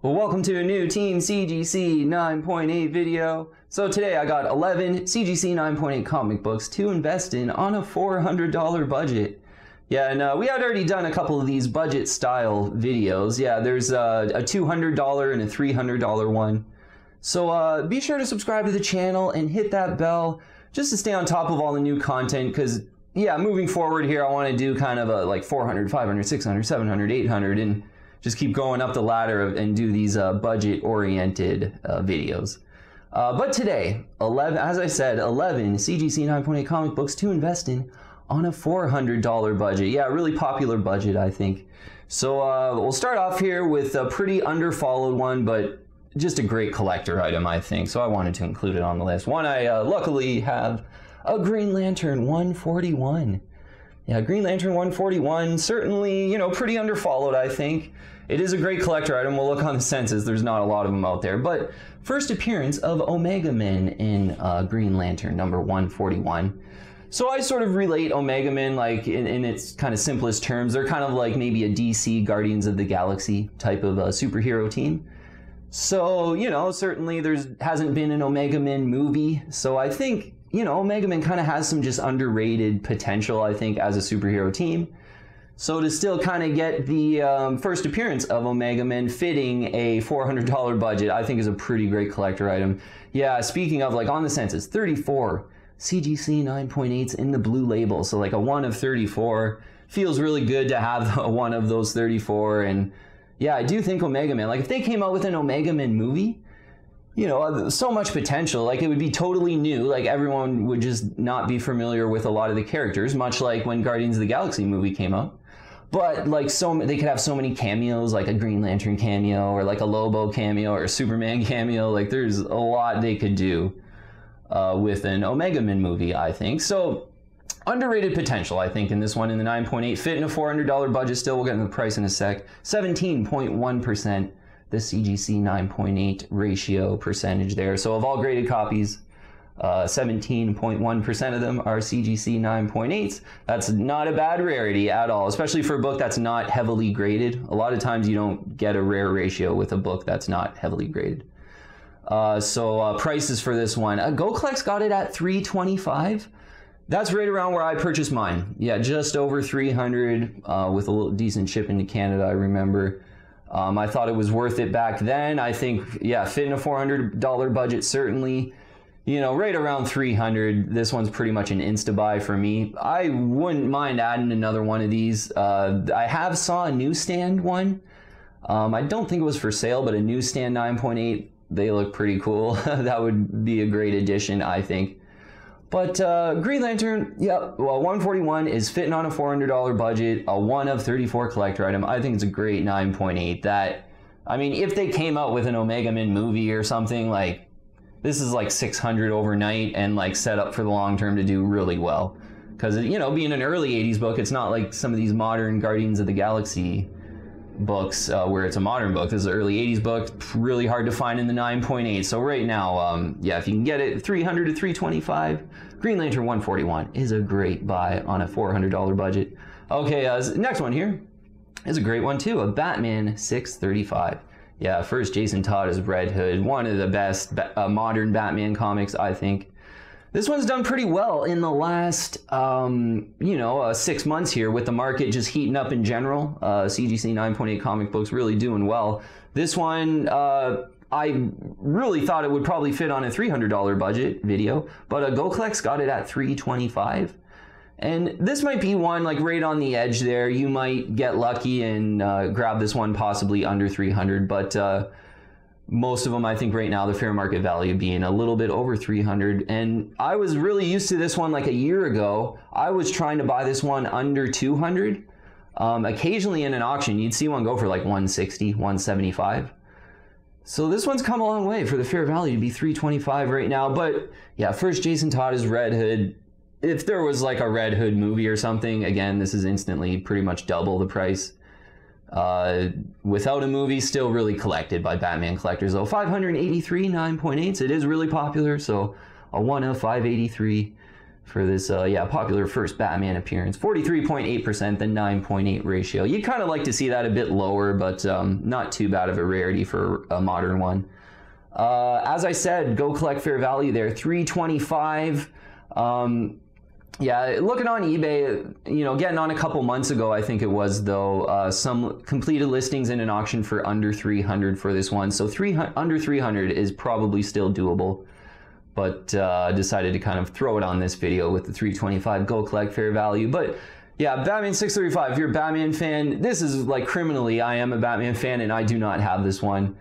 Well, welcome to a new Team CGC 9.8 video. So today I got 11 CGC 9.8 comic books to invest in on a $400 budget. Yeah, and we had already done a couple of these budget style videos. Yeah, there's a $200 and a $300 one. So be sure to subscribe to the channel and hit that bell just to stay on top of all the new content, because yeah, moving forward here I want to do kind of a like 400, 500, 600, 700, 800 and just keep going up the ladder and do these budget-oriented videos. But today, as I said, 11 CGC 9.8 comic books to invest in on a $400 budget. Yeah, really popular budget, I think. So we'll start off here with a pretty underfollowed one, but just a great collector item, I think. So I wanted to include it on the list. One I luckily have, a Green Lantern 141. Yeah, Green Lantern 141, certainly, you know, pretty underfollowed, I think. It is a great collector item. We'll look on the census. There's not a lot of them out there. But first appearance of Omega Men in Green Lantern number 141. So I sort of relate Omega Men, like, in its kind of simplest terms. They're kind of like maybe a DC Guardians of the Galaxy type of superhero team. So, you know, certainly hasn't been an Omega Men movie. So I think, you know, Omega Men kind of has some just underrated potential, I think, as a superhero team. So to still kind of get the first appearance of Omega Men fitting a $400 budget, I think is a pretty great collector item. Yeah, speaking of, like, on the census, 34 CGC 9.8s in the blue label. So like a 1 of 34. Feels really good to have a 1 of those 34. And yeah, I do think Omega Men, like if they came out with an Omega Men movie, you know, so much potential. Like it would be totally new. Like everyone would just not be familiar with a lot of the characters, much like when Guardians of the Galaxy movie came out. But like they could have so many cameos, like a Green Lantern cameo or like a Lobo cameo or a Superman cameo. Like there's a lot they could do with an Omega Men movie, I think. So underrated potential, I think, in this one in the 9.8, fit in a $400 budget. Still, we'll get into the price in a sec. 17.1%. The CGC 9.8 ratio percentage there. So of all graded copies, 17.1% of them are CGC 9.8s. That's not a bad rarity at all, especially for a book that's not heavily graded. A lot of times you don't get a rare ratio with a book that's not heavily graded. Prices for this one. GoCollect's got it at $325. That's right around where I purchased mine. Yeah, just over $300 with a little decent shipping to Canada, I remember. I thought it was worth it back then. I think, yeah, fitting a $400 budget, certainly, you know, right around $300. This one's pretty much an insta-buy for me. I wouldn't mind adding another one of these. I have saw a newsstand one. I don't think it was for sale, but a newsstand 9.8, they look pretty cool. That would be a great addition, I think. But Green Lantern, yeah, well, 141 is fitting on a $400 budget, a 1 of 34 collector item. I think it's a great 9.8. That, I mean, if they came out with an Omega Men movie or something, like, this is like 600 overnight and like set up for the long term to do really well. Because, you know, being an early 80s book, it's not like some of these modern Guardians of the Galaxy books where it's a modern book. This is an early 80s book, really hard to find in the 9.8. So right now, yeah, if you can get it 300 to 325, Green Lantern 141 is a great buy on a $400 budget. Okay, next one here is a great one too, a Batman 635. Yeah, first Jason Todd as Red Hood, one of the best modern Batman comics, I think. This one's done pretty well in the last, you know, 6 months here with the market just heating up in general. CGC 9.8 comic books really doing well. This one, I really thought it would probably fit on a $300 budget video, but GoCollect's got it at $325. And this might be one like right on the edge there. You might get lucky and grab this one possibly under $300, but most of them, I think right now, the fair market value being a little bit over $300. And I was really used to this one like a year ago. I was trying to buy this one under $200. Occasionally in an auction, you'd see one go for like $160, $175. So this one's come a long way for the fair value to be $325 right now. But yeah, first Jason Todd is Red Hood. If there was like a Red Hood movie or something, again, this is instantly pretty much double the price. Without a movie, still really collected by Batman collectors though. 583 9.8s. It is really popular, so a 1 of 583 for this, yeah, popular first Batman appearance. 43.8%, the 9.8 ratio. You'd kind of like to see that a bit lower, but not too bad of a rarity for a modern one. As I said, go collect fair value there, $325. Yeah, looking on eBay, you know, getting on a couple months ago, I think it was, though, some completed listings in an auction for under 300 for this one. So under 300 is probably still doable, but decided to kind of throw it on this video with the 325 go collect fair value. But yeah, Batman 635, if you're a Batman fan, this is like criminally, I am a Batman fan and I do not have this one.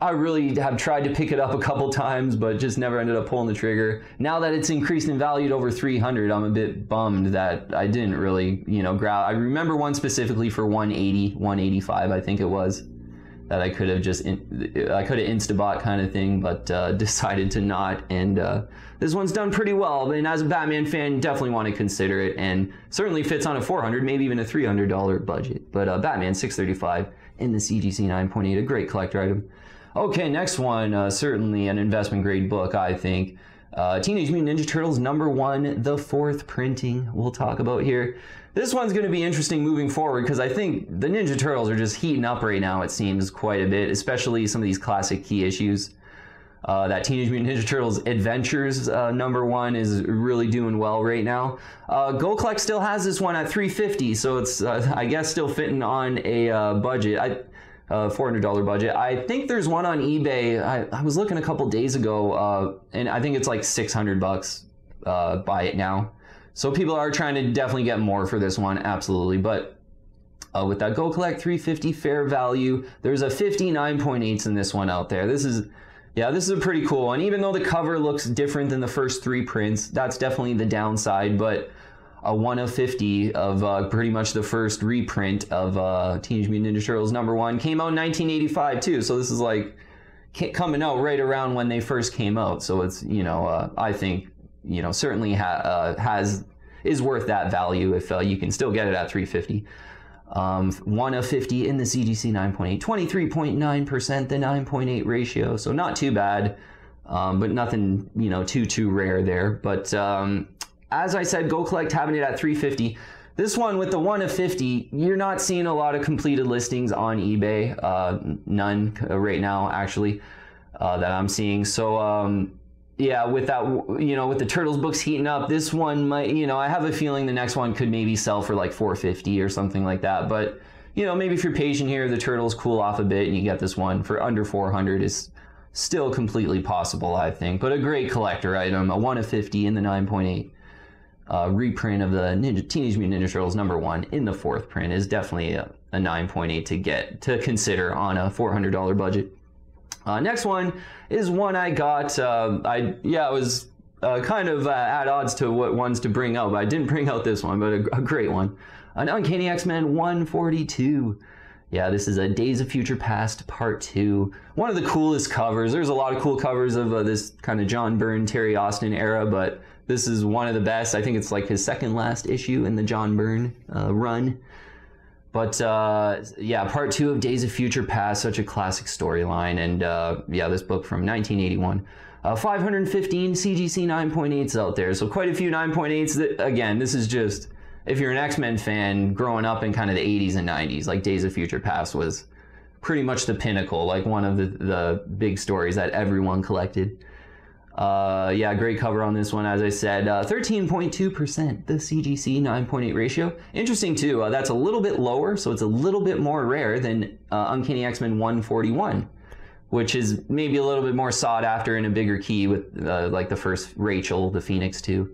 I really have tried to pick it up a couple times, but just never ended up pulling the trigger. Now that it's increased in value to over 300, I'm a bit bummed that I didn't really, you know, grab. I remember one specifically for 180, 185, I think it was, that I could have just, I could have Instabot kind of thing, but decided to not. And this one's done pretty well. And as a Batman fan, definitely want to consider it, and certainly fits on a $400, maybe even a $300 budget. But Batman 635 in the CGC 9.8, a great collector item. Okay, next one, certainly an investment grade book, I think. Teenage Mutant Ninja Turtles #1, the 4th printing we'll talk about here. This one's going to be interesting moving forward because I think the Ninja Turtles are just heating up right now, it seems, quite a bit, especially some of these classic key issues. That Teenage Mutant Ninja Turtles Adventures #1 is really doing well right now. Go Collect still has this one at $350, so it's, I guess, still fitting on a budget. $400 budget. I think there's one on eBay. I was looking a couple days ago, and I think it's like $600 buy it now. So people are trying to definitely get more for this one, absolutely. But with that Go Collect 350 fair value, there's a 59.8s in this one out there. This is, yeah, this is a pretty cool one. Even though the cover looks different than the first 3 prints, that's definitely the downside. But a 1 of 50 of pretty much the first reprint of Teenage Mutant Ninja Turtles #1. Came out in 1985 too, so this is like coming out right around when they first came out. So it's, you know, I think, you know, certainly is worth that value if you can still get it at $350. 1 of 50 in the CGC 9.8, 23.9%, the 9.8 ratio, so not too bad, but nothing, you know, too rare there. But as I said, Go Collect having it at $350. This one with the 1 of 50, you're not seeing a lot of completed listings on eBay. None right now, actually, that I'm seeing. So, yeah, with that, you know, with the Turtles books heating up, this one might, you know, I have a feeling the next one could maybe sell for like $450 or something like that. But, you know, maybe if you're patient here, the Turtles cool off a bit and you get this one for under $400 is still completely possible, I think. But a great collector item, a 1 of 50 in the 9.8. Reprint of the Teenage Mutant Ninja Turtles #1 in the 4th print is definitely a 9.8 to consider on a $400 budget. Next one is one I got. I was kind of at odds to what ones to bring out, but I didn't bring out this one, but a great one. An Uncanny X-Men 142. Yeah, this is a Days of Future Past Part 2. One of the coolest covers. There's a lot of cool covers of this kind of John Byrne, Terry Austin era, but this is one of the best. I think it's like his second last issue in the John Byrne run. But yeah, Part 2 of Days of Future Past, such a classic storyline. And yeah, this book from 1981. 515 CGC 9.8s out there. So quite a few 9.8s. Again, this is just, if you're an X-Men fan growing up in kind of the 80s and 90s, like Days of Future Past was pretty much the pinnacle, like one of the big stories that everyone collected. Yeah, great cover on this one, as I said. 13.2%, the CGC 9.8 ratio. Interesting too, that's a little bit lower, so it's a little bit more rare than Uncanny X-Men 141, which is maybe a little bit more sought after in a bigger key with like the first Rachel, the Phoenix 2.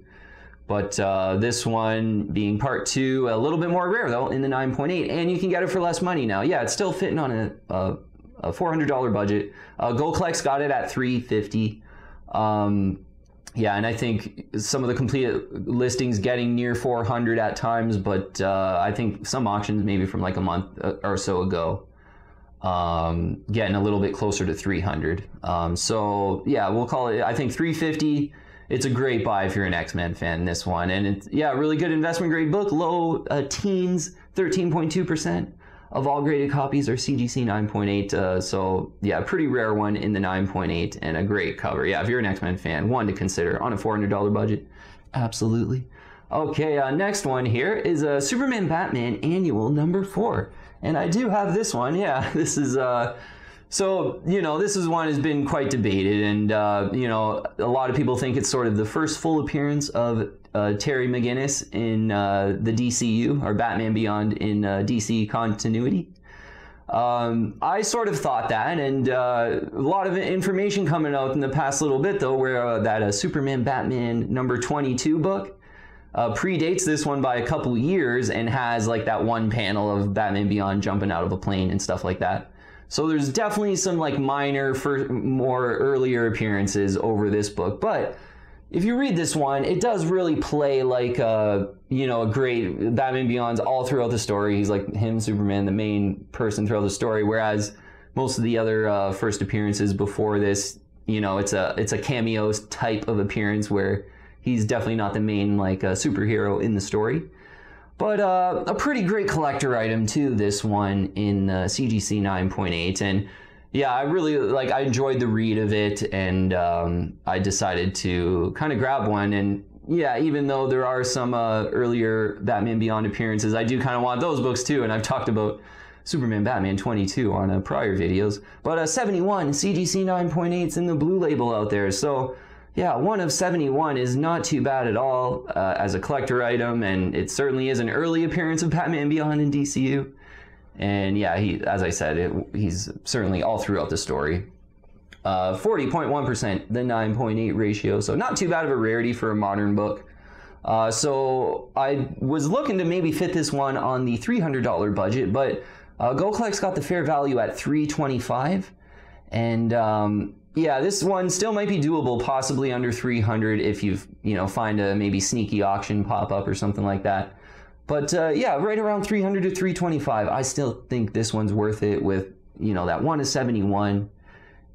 But this one being Part 2, a little bit more rare though in the 9.8, and you can get it for less money now. Yeah, it's still fitting on a $400 budget. Go Collect's got it at $350. Yeah, and I think some of the completed listings getting near 400 at times, but I think some auctions maybe from like a month or so ago getting a little bit closer to 300. So yeah, we'll call it, I think 350. It's a great buy if you're an X-Men fan, this one. And it's, yeah, really good investment grade book, low teens, 13.2%. Of all graded copies are CGC 9.8, so yeah, pretty rare one in the 9.8 and a great cover. Yeah, if you're an X-Men fan, one to consider on a $400 budget. Absolutely. Okay, next one here is Superman Batman Annual #4. And I do have this one, yeah. This is, so, you know, this is one has been quite debated. And, you know, a lot of people think it's sort of the first full appearance of Terry McGinnis in the DCU, or Batman Beyond in DC continuity. I sort of thought that, and a lot of information coming out in the past little bit, though, where that Superman Batman #22 book predates this one by a couple years and has like that one panel of Batman Beyond jumping out of a plane and stuff like that. So there's definitely some like minor, more earlier appearances over this book, but if you read this one, it does really play like you know, a great Batman Beyond's all throughout the story. He's like him, Superman, the main person throughout the story. Whereas most of the other first appearances before this, you know, it's a cameo type of appearance where he's definitely not the main like superhero in the story. But a pretty great collector item too. This one in CGC 9.8 and. Yeah, I really, like, I enjoyed the read of it, and I decided to kind of grab one, and yeah, even though there are some earlier Batman Beyond appearances, I do kind of want those books too, and I've talked about Superman Batman 22 on prior videos, but 71 CGC 9.8's in the blue label out there, so yeah, one of 71 is not too bad at all as a collector item, and it certainly is an early appearance of Batman Beyond in DCU. And yeah, as I said, he's certainly all throughout the story. 40.1%, the 9.8 ratio, so not too bad of a rarity for a modern book. So I was looking to maybe fit this one on the $300 budget, but GoCollect's got the fair value at $325, and yeah, this one still might be doable, possibly under $300 if you find a maybe sneaky auction pop up or something like that. But yeah, right around $300 to $325. I still think this one's worth it with, you know, that 1 to 71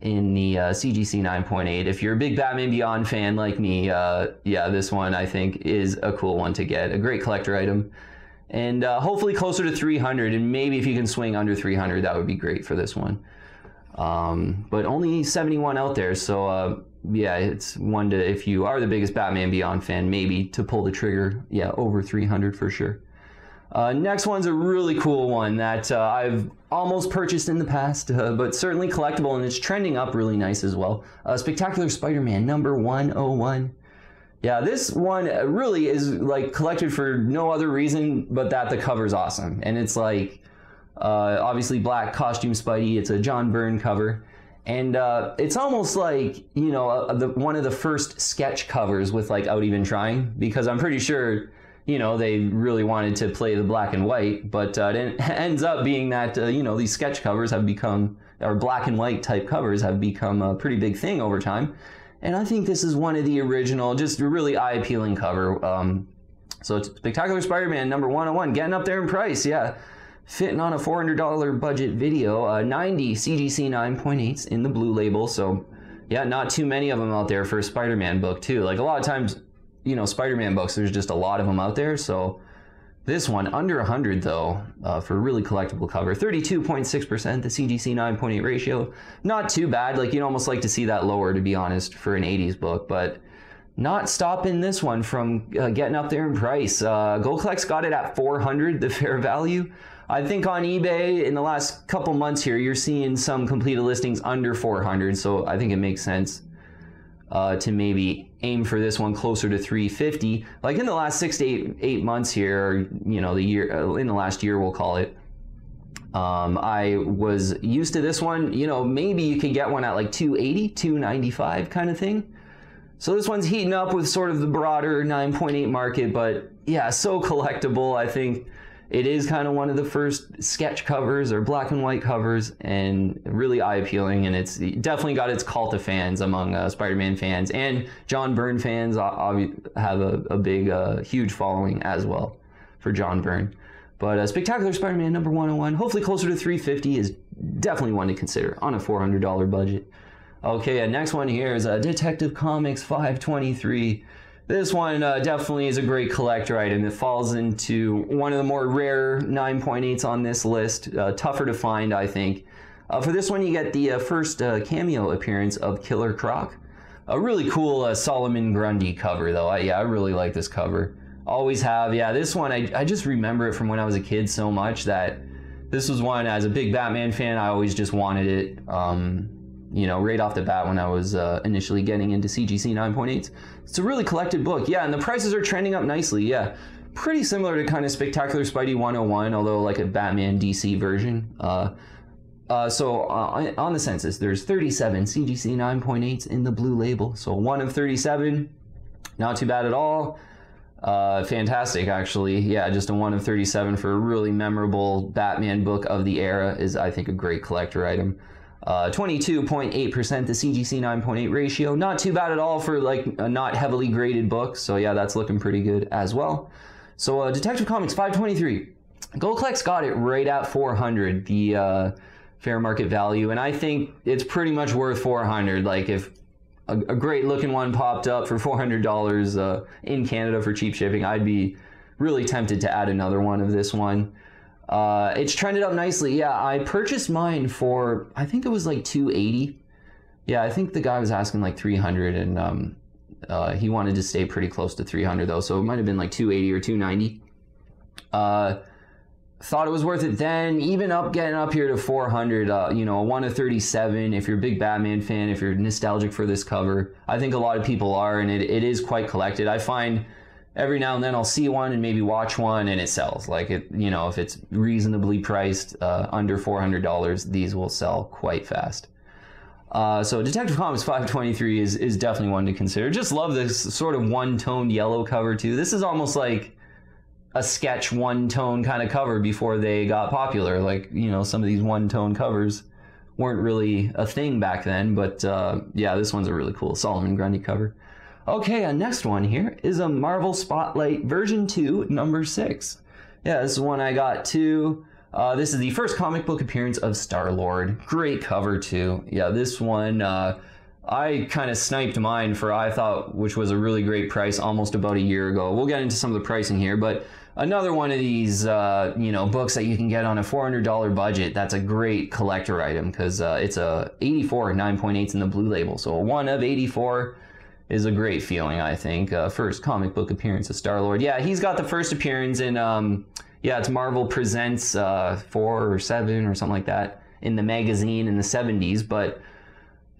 in the CGC 9.8. If you're a big Batman Beyond fan like me, yeah, this one I think is a cool one to get. A great collector item. And hopefully closer to 300, and maybe if you can swing under 300, that would be great for this one. But only 71 out there, so yeah, it's one to, if you are the biggest Batman Beyond fan, maybe to pull the trigger, yeah, over 300 for sure. Next one's a really cool one that I've almost purchased in the past, but certainly collectible, and it's trending up really nice as well. Spectacular Spider-Man #101. Yeah, this one really is like collected for no other reason but that the cover's awesome, and it's like obviously black costume Spidey. It's a John Byrne cover. And it's almost like, you know, one of the first sketch covers without even trying, because I'm pretty sure, you know, they really wanted to play the black and white, but it ends up being that, you know, these sketch covers have become, or black and white type covers have become a pretty big thing over time. And I think this is one of the original, just a really eye-appealing cover. So it's Spectacular Spider-Man #101, getting up there in price, yeah. Fitting on a $400 budget video, 90 CGC 9.8s in the blue label, so yeah, not too many of them out there for a Spider-Man book too. Like a lot of times, you know, Spider-Man books, there's just a lot of them out there, so this one, under 100 though, for a really collectible cover. 32.6%, the CGC 9.8 ratio. Not too bad, like you'd almost like to see that lower, to be honest, for an 80s book, but not stopping this one from getting up there in price. GoCollect's got it at $400, the fair value. I think on eBay in the last couple months here, you're seeing some completed listings under 400, so I think it makes sense to maybe aim for this one closer to 350. Like in the last 6 to 8 months here, or, you know, the year in the last year, we'll call it. I was used to this one, you know, maybe you could get one at like 280, 295 kind of thing. So this one's heating up with sort of the broader 9.8 market, but yeah, so collectible. I think it is kind of one of the first sketch covers or black and white covers, and really eye-appealing, and it's definitely got its cult of fans among Spider-Man fans, and John Byrne fans have a big, huge following as well for John Byrne. But Spectacular Spider-Man #101, hopefully closer to 350, is definitely one to consider on a $400 budget. Okay, next one here is Detective Comics 523. This one definitely is a great collector item. It falls into one of the more rare 9.8s on this list. Tougher to find, I think. For this one, you get the first cameo appearance of Killer Croc. A really cool Solomon Grundy cover, though. Yeah, I really like this cover. Always have. Yeah, this one, I just remember it from when I was a kid so much that this was one, as a big Batman fan, I always just wanted it, you know, right off the bat when I was initially getting into CGC 9.8. It's a really collected book. Yeah, and the prices are trending up nicely. Yeah, pretty similar to kind of Spectacular Spidey 101, although like a Batman DC version. So on the census, there's 37 CGC 9.8s in the blue label. So 1 of 37, not too bad at all. Fantastic, actually. Yeah, just a 1 of 37 for a really memorable Batman book of the era is, I think, a great collector item. 22.8% the CGC 9.8 ratio. Not too bad at all for like a not heavily graded book. So yeah, that's looking pretty good as well. So Detective Comics 523. Gold Collect's got it right at 400, the fair market value, and I think it's pretty much worth 400. Like if a great looking one popped up for $400 in Canada for cheap shipping, I'd be really tempted to add another one of this one. It's trended up nicely. Yeah, I purchased mine for, I think it was like $280. Yeah, I think the guy was asking like $300, and he wanted to stay pretty close to $300 though, so it might have been like $280 or $290. Thought it was worth it then, even getting up here to 400, you know, a 1 of 37. If you're a big Batman fan, if you're nostalgic for this cover, I think a lot of people are, and it is quite collected. I find every now and then I'll see one and maybe watch one and it sells. Like, it, you know, if it's reasonably priced, under $400, these will sell quite fast. So Detective Comics 523 is definitely one to consider. Just love this sort of one-toned yellow cover too. This is almost like a sketch one-tone kind of cover before they got popular. Like, you know, some of these one-tone covers weren't really a thing back then, but yeah, this one's a really cool Solomon Grundy cover. Okay, next one here is a Marvel Spotlight version 2, number 6. Yeah, this is one I got too. This is the first comic book appearance of Star-Lord. Great cover too. Yeah, this one, I kind of sniped mine for, I thought, which was a really great price almost about a year ago. We'll get into some of the pricing here, but another one of these, you know, books that you can get on a $400 budget. That's a great collector item because it's a 84 9.8s in the blue label. So a 1 of 84 is a great feeling, I think. First comic book appearance of Star-Lord. Yeah, he's got the first appearance in, yeah, it's Marvel Presents 4 or 7 or something like that in the magazine in the 70s, but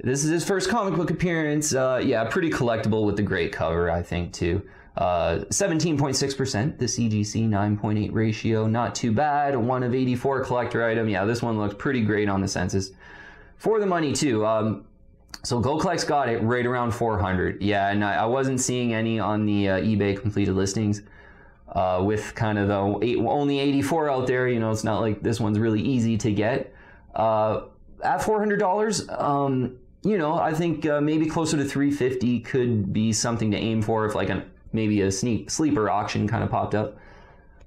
this is his first comic book appearance. Yeah, pretty collectible with the great cover, I think, too. 17.6% the CGC 9.8 ratio. Not too bad. A 1 of 84 collector item. Yeah, this one looks pretty great on the census. For the money, too. So Gold Collect's got it right around 400. Yeah, and I wasn't seeing any on the eBay completed listings. With kind of the only 84 out there, you know, it's not like this one's really easy to get. At $400, you know, I think maybe closer to 350 could be something to aim for if like maybe a sleeper auction kind of popped up.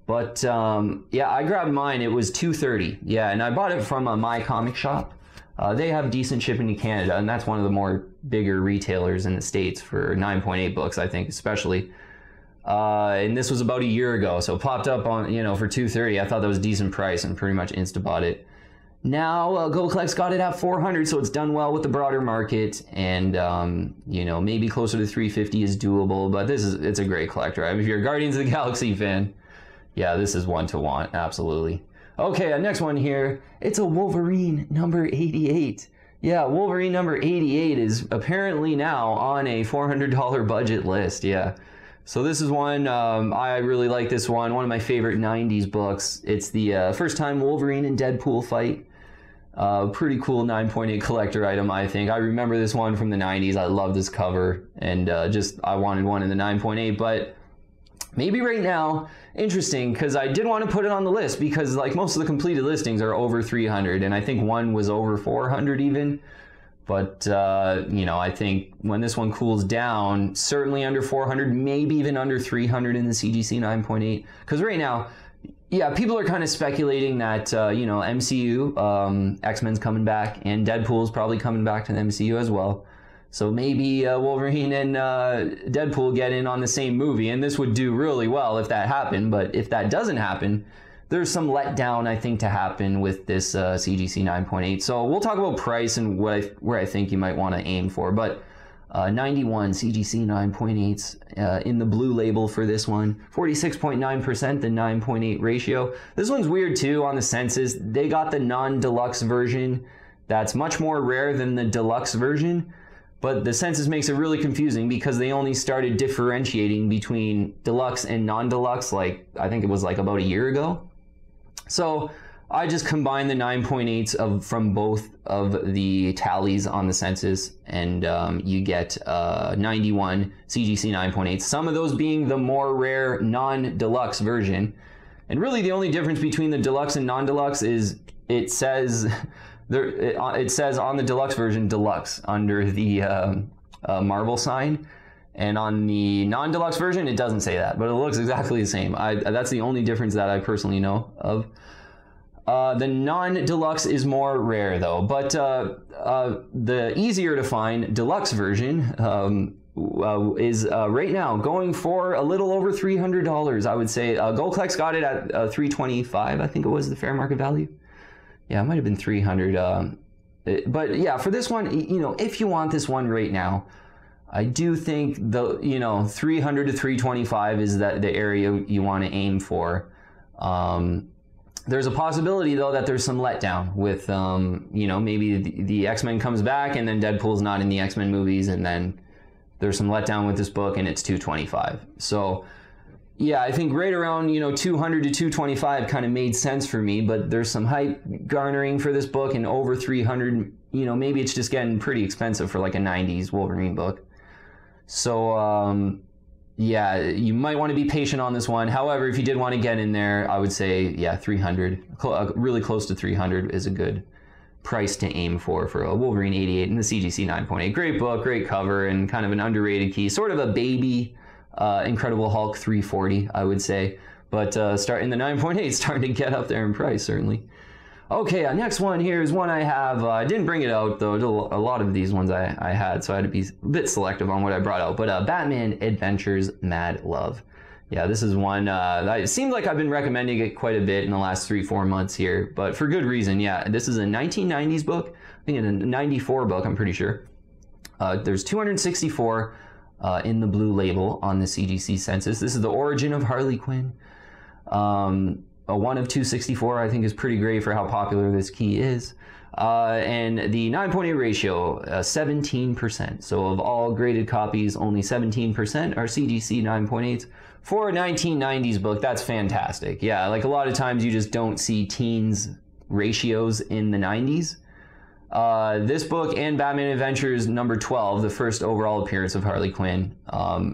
But yeah, I grabbed mine. It was $230. Yeah, and I bought it from My Comic Shop. They have decent shipping to Canada, and that's one of the more bigger retailers in the States for 9.8 books, I think, especially. And this was about a year ago, so it popped up on, you know, for $230. I thought that was a decent price and pretty much insta-bought it. Now Gold Collect's got it at 400, so it's done well with the broader market, and you know, maybe closer to 350 is doable, but it's a great collector. I mean, if you're a Guardians of the Galaxy fan, yeah, this is one to want, absolutely. Okay, next one here, it's a Wolverine number 88. Yeah, Wolverine number 88 is apparently now on a $400 budget list, yeah. So this is one, I really like this one of my favorite 90s books. It's the first time Wolverine and Deadpool fight. Pretty cool 9.8 collector item, I think. I remember this one from the 90s. I love this cover, and I wanted one in the 9.8, but maybe right now, interesting, because I did want to put it on the list because like most of the completed listings are over 300, and I think one was over 400 even. But, you know, I think when this one cools down, certainly under 400, maybe even under 300 in the CGC 9.8. Because right now, yeah, people are kind of speculating that, you know, MCU, X-Men's coming back, and Deadpool's probably coming back to the MCU as well. So maybe Wolverine and Deadpool get in on the same movie, and this would do really well if that happened. But if that doesn't happen, there's some letdown, I think, to happen with this CGC 9.8. So we'll talk about price and where I think you might want to aim for. But 91 CGC 9.8s in the blue label for this one. 46.9%, the 9.8 ratio. This one's weird too on the census. They got the non-deluxe version that's much more rare than the deluxe version, but the census makes it really confusing because they only started differentiating between deluxe and non-deluxe, like I think it was like about a year ago. So I just combined the 9.8s from both of the tallies on the census, and you get 91 CGC 9.8, some of those being the more rare non-deluxe version. And really the only difference between the deluxe and non-deluxe is it says on the deluxe version deluxe under the Marvel sign, and on the non-deluxe version it doesn't say that, but it looks exactly the same. That's the only difference that I personally know of. The non-deluxe is more rare though, but the easier to find deluxe version is right now going for a little over $300, I would say. Goldclex got it at $325, I think it was the fair market value. Yeah, it might have been $300. But yeah, for this one, you know, if you want this one right now, I do think the, you know, $300 to $325 is the area you want to aim for. There's a possibility though that there's some letdown with, you know, maybe the X-Men comes back and then Deadpool's not in the X-Men movies, and then there's some letdown with this book and it's $225. So yeah, I think right around, you know, $200 to $225 kind of made sense for me, but there's some hype garnering for this book, and over $300, you know, maybe it's just getting pretty expensive for like a 90s Wolverine book. So, yeah, you might want to be patient on this one. However, if you did want to get in there, I would say, yeah, 300, really close to 300 is a good price to aim for a Wolverine 88 and the CGC 9.8. Great book, great cover, and kind of an underrated key. Sort of a baby Incredible Hulk 340, I would say. But starting the 9.8, starting to get up there in price, certainly. Okay, next one here is one I have. I didn't bring it out, though. A lot of these ones I had, so I had to be a bit selective on what I brought out. But Batman Adventures Mad Love. Yeah, this is one that it seemed like I've been recommending it quite a bit in the last 3-4 months here, but for good reason. Yeah, this is a 1990s book. I think it's a 94 book, I'm pretty sure. There's 264 in the blue label on the CGC census. This is the origin of Harley Quinn. A 1 of 264 I think is pretty great for how popular this key is. And the 9.8 ratio, 17%. So of all graded copies, only 17% are CGC 9.8s. For a 1990s book, that's fantastic. Yeah, like a lot of times you just don't see teens ratios in the 90s. This book and Batman Adventures number 12, the first overall appearance of Harley Quinn,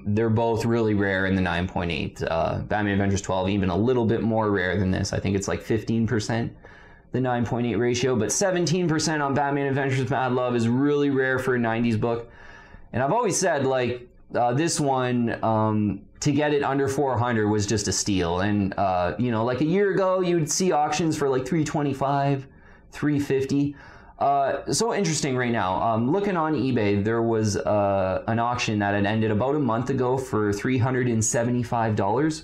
they're both really rare in the 9.8. Batman Adventures 12 even a little bit more rare than this. I think it's like 15%, the 9.8 ratio, but 17% on Batman Adventures Mad Love is really rare for a 90s book. And I've always said, like, this one, to get it under 400 was just a steal. And, you know, like a year ago, you'd see auctions for like 325, 350. So interesting right now. Looking on eBay, there was an auction that had ended about a month ago for $375.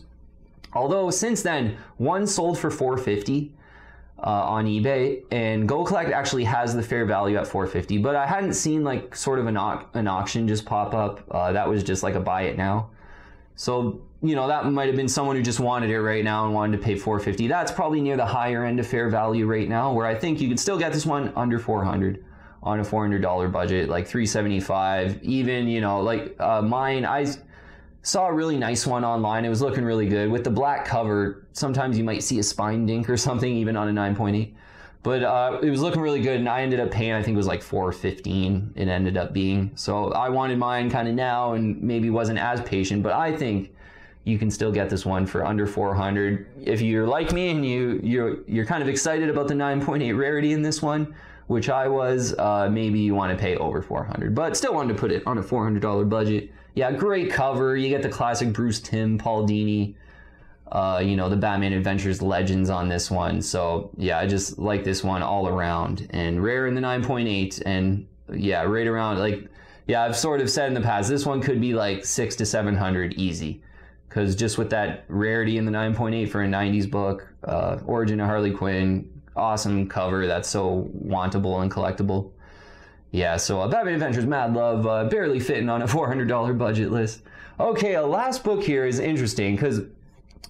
Although since then, one sold for $450 on eBay, and GoCollect actually has the fair value at $450. But I hadn't seen like sort of an auction just pop up. That was just like a buy it now. So, you know, that might have been someone who just wanted it right now and wanted to pay $450. That's probably near the higher end of fair value right now, where I think you could still get this one under $400 on a $400 budget, like $375. Even, you know, like mine, I saw a really nice one online. It was looking really good with the black cover. Sometimes you might see a spine dink or something, even on a 9.8. But it was looking really good, and I ended up paying, I think it was like $415 it ended up being. So I wanted mine kind of now and maybe wasn't as patient, but I think you can still get this one for under $400. If you're like me and you're kind of excited about the 9.8 rarity in this one, which I was, maybe you want to pay over $400, but still wanted to put it on a $400 budget. Yeah, great cover. You get the classic Bruce Timm, Paul Dini, you know, the Batman Adventures legends on this one. So yeah, I just like this one all around, and rare in the 9.8, and yeah, right around, like, yeah, I've sort of said in the past, this one could be like $600 to $700 easy, because just with that rarity in the 9.8 for a 90s book, origin of Harley Quinn, awesome cover that's so wantable and collectible. Yeah, so Batman Adventures Mad Love, barely fitting on a $400 budget list. Okay, last book here is interesting because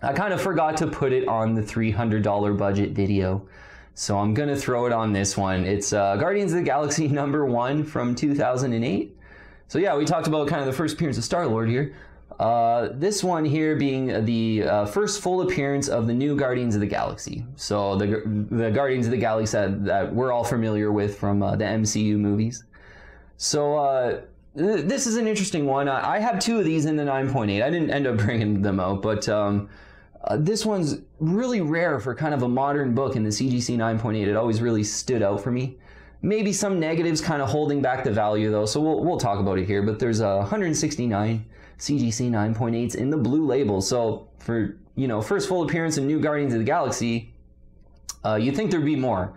I kind of forgot to put it on the $300 budget video. So I'm going to throw it on this one. It's Guardians of the Galaxy #1 from 2008. So yeah, we talked about kind of the first appearance of Star-Lord here. This one here being the first full appearance of the new Guardians of the Galaxy. So the Guardians of the Galaxy that we're all familiar with from the MCU movies. So this is an interesting one. I have 2 of these in the 9.8. I didn't end up bringing them out, but this one's really rare for kind of a modern book in the CGC 9.8. It always really stood out for me. Maybe some negatives kind of holding back the value though, so we'll talk about it here. But there's 169 CGC 9.8s in the blue label. So for, you know, first full appearance in New Guardians of the Galaxy, you'd think there'd be more.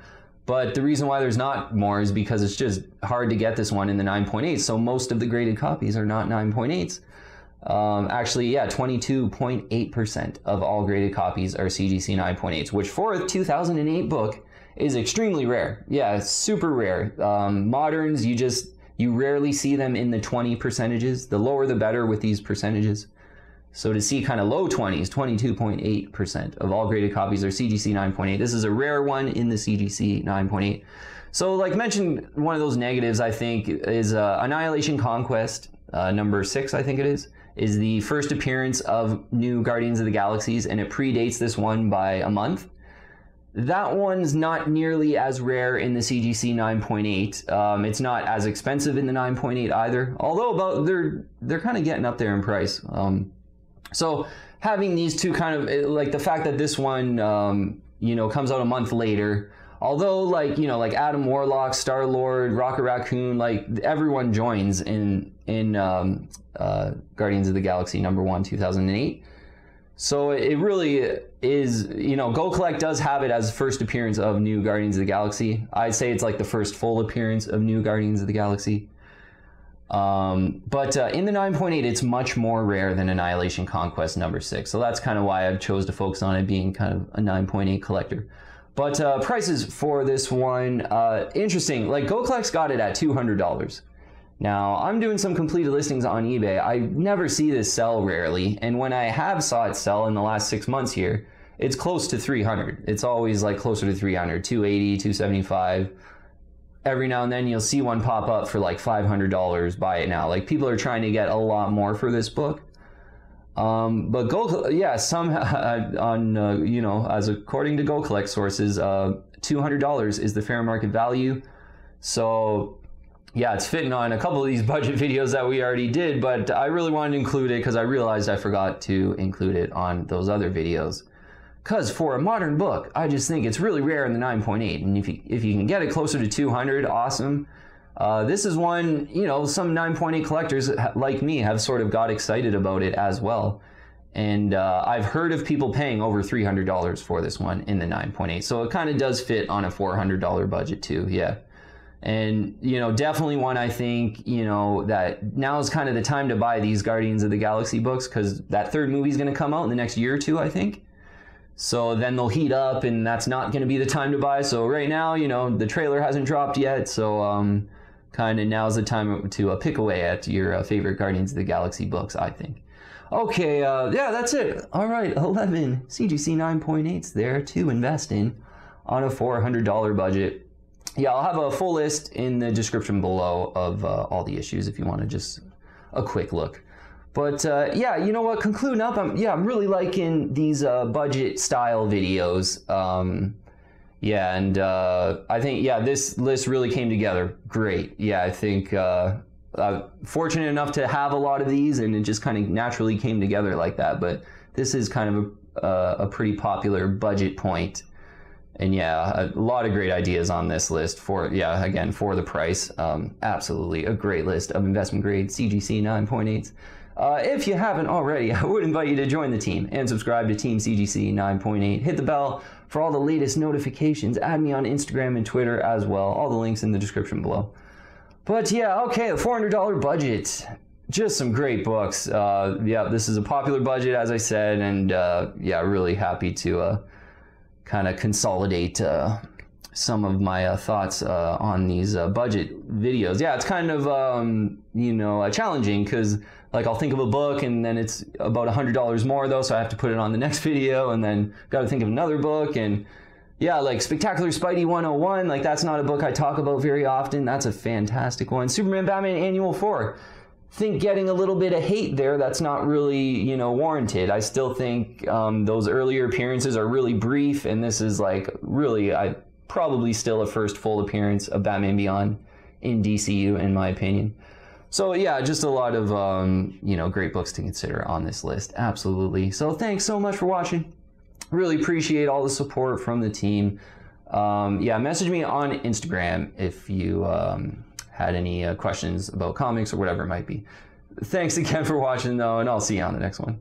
But the reason why there's not more is because it's just hard to get this one in the 9.8. So most of the graded copies are not 9.8s. Actually, yeah, 22.8% of all graded copies are CGC 9.8s, which for a 2008 book is extremely rare. Yeah, it's super rare. Moderns, you rarely see them in the 20 percentages. The lower the better with these percentages. So to see kind of low 20s, 22.8% of all graded copies are CGC 9.8. This is a rare one in the CGC 9.8. So like mentioned, one of those negatives I think is Annihilation Conquest, number 6 I think it is the first appearance of New Guardians of the Galaxies, and it predates this one by a month. That one's not nearly as rare in the CGC 9.8. It's not as expensive in the 9.8 either, although they're kind of getting up there in price. So having these two kind of, like the fact that this one, you know, comes out a month later, although like, you know, like Adam Warlock, Star-Lord, Rocket Raccoon, like everyone joins in Guardians of the Galaxy #1, 2008. So it really is, you know, Go Collect does have it as first appearance of New Guardians of the Galaxy. I'd say it's like the first full appearance of New Guardians of the Galaxy. But in the 9.8, it's much more rare than Annihilation Conquest number 6. So that's kind of why I chose to focus on it being kind of a 9.8 collector. But prices for this one, interesting. Like Go Collect's got it at $200. Now, I'm doing some completed listings on eBay. I never see this sell rarely, and when I have saw it sell in the last 6 months here, it's close to 300. It's always like closer to 300, 280, 275. Every now and then you'll see one pop up for like $500, buy it now. Like people are trying to get a lot more for this book. But yeah, some on, you know, as according to Go Collect sources, $200 is the fair market value. So yeah, it's fitting on a couple of these budget videos that we already did, but I really wanted to include it because I realized I forgot to include it on those other videos. Because for a modern book, I just think it's really rare in the 9.8, and if you can get it closer to 200, awesome. This is one, you know, some 9.8 collectors like me have sort of got excited about it as well. And I've heard of people paying over $300 for this one in the 9.8, so it kind of does fit on a $400 budget too, yeah. And, you know, definitely one I think, you know, that now is kind of the time to buy these Guardians of the Galaxy books, because that third movie is going to come out in the next year or two, I think. So then they'll heat up, and that's not going to be the time to buy. So right now, you know, the trailer hasn't dropped yet, so kind of now's the time to pick away at your favorite Guardians of the Galaxy books, I think. Okay, yeah, that's it. All right, 11 CGC 9.8s there to invest in on a $400 budget. Yeah, I'll have a full list in the description below of all the issues if you want to just a quick look. But yeah, you know what, concluding up, I'm really liking these budget style videos. Yeah, and I think, yeah, this list really came together great. Yeah, I think fortunate enough to have a lot of these, and it just kind of naturally came together like that. But this is kind of a pretty popular budget point. And yeah, a lot of great ideas on this list for, yeah, again, for the price. Absolutely a great list of investment grade CGC 9.8s. If you haven't already, I would invite you to join the team and subscribe to Team CGC 9.8. Hit the bell for all the latest notifications. Add me on Instagram and Twitter as well. All the links in the description below. But yeah, okay, the $400 budget. Just some great books. Yeah, this is a popular budget, as I said, and yeah, really happy to kind of consolidate some of my thoughts on these budget videos. Yeah, it's kind of you know, challenging because like I'll think of a book and then it's about $100 more though, so I have to put it on the next video, and then got to think of another book. And yeah, like Spectacular Spidey 101, like that's not a book I talk about very often. That's a fantastic one. Superman Batman Annual 4. Think getting a little bit of hate there, that's not really, you know, warranted. I still think those earlier appearances are really brief, and this is like really, probably still a first full appearance of Batman Beyond in DCU, in my opinion. So yeah, just a lot of, you know, great books to consider on this list, absolutely. So thanks so much for watching. Really appreciate all the support from the team. Yeah, message me on Instagram if you had any questions about comics or whatever it might be. Thanks again for watching though, and I'll see you on the next one.